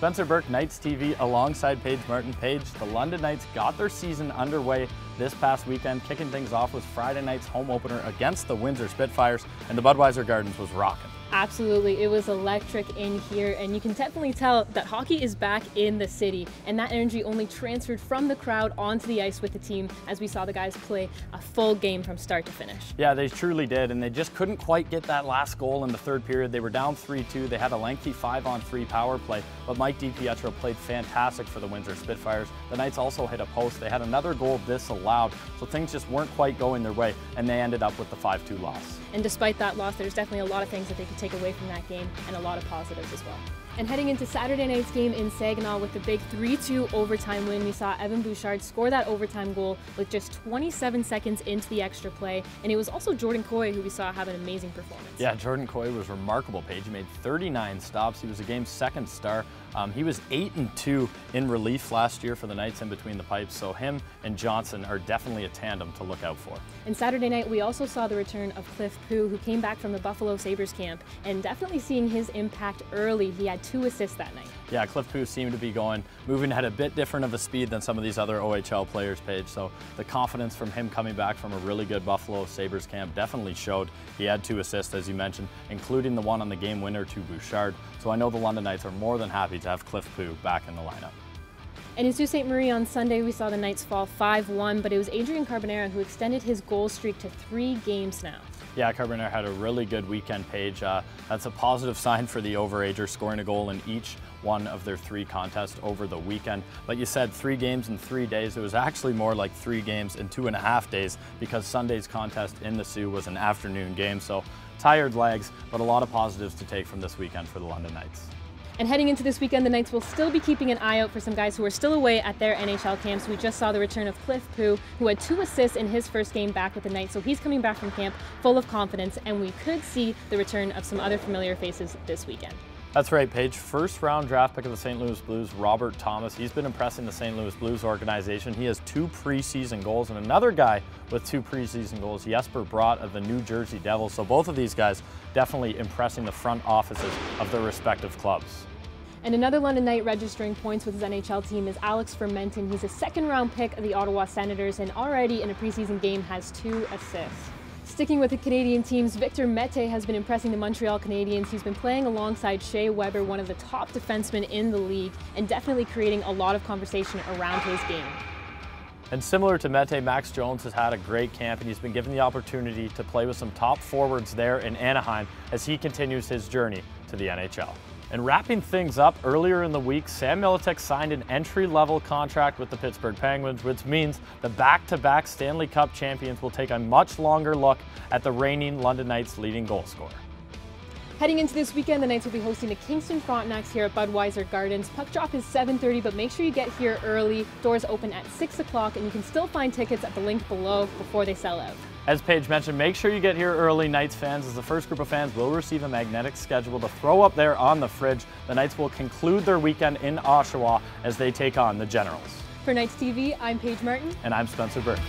Spencer Burke, Knights TV, alongside Paige Martin. Paige, the London Knights got their season underway this past weekend. Kicking things off was Friday night's home opener against the Windsor Spitfires, and the Budweiser Gardens was rocking. Absolutely, it was electric in here, and you can definitely tell that hockey is back in the city, and that energy only transferred from the crowd onto the ice with the team as we saw the guys play a full game from start to finish. Yeah, they truly did, and they just couldn't quite get that last goal in the third period. They were down 3-2. They had a lengthy 5-on-3 power play, but Mike DiPietro played fantastic for the Windsor Spitfires. The Knights also hit a post. They had another goal disallowed, so things just weren't quite going their way, and they ended up with the 5-2 loss. And despite that loss, there's definitely a lot of things that they could take away from that game and a lot of positives as well. And heading into Saturday night's game in Saginaw with the big 3-2 overtime win, we saw Evan Bouchard score that overtime goal with just 27 seconds into the extra play. And it was also Jordan Coy who we saw have an amazing performance. Yeah, Jordan Coy was remarkable, Paige. He made 39 stops. He was the game's second star. He was 8-2 in relief last year for the Knights in between the pipes, so him and Johnson are definitely a tandem to look out for. And Saturday night, we also saw the return of Cliff Pu, who came back from the Buffalo Sabres camp, and definitely seeing his impact early. He had 2 assists that night. Yeah, Cliff Pu seemed to be moving at a bit different of a speed than some of these other OHL players, Paige. So the confidence from him coming back from a really good Buffalo Sabres camp definitely showed. He had 2 assists, as you mentioned, including the one on the game winner to Bouchard. So I know the London Knights are more than happy to have Cliff Pu back in the lineup. And in Sault Ste. Marie on Sunday, we saw the Knights fall 5-1, but it was Adrian Carbonera who extended his goal streak to 3 games now. Yeah, Carbonera had a really good weekend, Paige. That's a positive sign for the Overagers, scoring a goal in each one of their 3 contests over the weekend. But you said 3 games in 3 days. It was actually more like 3 games in 2.5 days because Sunday's contest in the Soo was an afternoon game. So tired legs, but a lot of positives to take from this weekend for the London Knights. And heading into this weekend, the Knights will still be keeping an eye out for some guys who are still away at their NHL camps. We just saw the return of Cliff Pu, who had 2 assists in his first game back with the Knights, so he's coming back from camp full of confidence, and we could see the return of some other familiar faces this weekend. That's right, Paige. First-round draft pick of the St. Louis Blues, Robert Thomas. He's been impressing the St. Louis Blues organization. He has 2 preseason goals, and another guy with 2 preseason goals, Jesper Bratt of the New Jersey Devils. So both of these guys definitely impressing the front offices of their respective clubs. And another London Knight registering points with his NHL team is Alex Fermenton. He's a second-round pick of the Ottawa Senators and already in a preseason game has 2 assists. Sticking with the Canadian teams, Victor Mete has been impressing the Montreal Canadiens. He's been playing alongside Shea Weber, one of the top defensemen in the league, and definitely creating a lot of conversation around his game. And similar to Mete, Max Jones has had a great camp, and he's been given the opportunity to play with some top forwards there in Anaheim as he continues his journey to the NHL. And wrapping things up, earlier in the week, Sam Miletic signed an entry-level contract with the Pittsburgh Penguins, which means the back-to-back Stanley Cup champions will take a much longer look at the reigning London Knights leading goal scorer. Heading into this weekend, the Knights will be hosting the Kingston Frontenacs here at Budweiser Gardens. Puck drop is 7:30, but make sure you get here early. Doors open at 6 o'clock, and you can still find tickets at the link below before they sell out. As Paige mentioned, make sure you get here early, Knights fans, as the first group of fans will receive a magnetic schedule to throw up there on the fridge. The Knights will conclude their weekend in Oshawa as they take on the Generals. For Knights TV, I'm Paige Martin. And I'm Spencer Burke.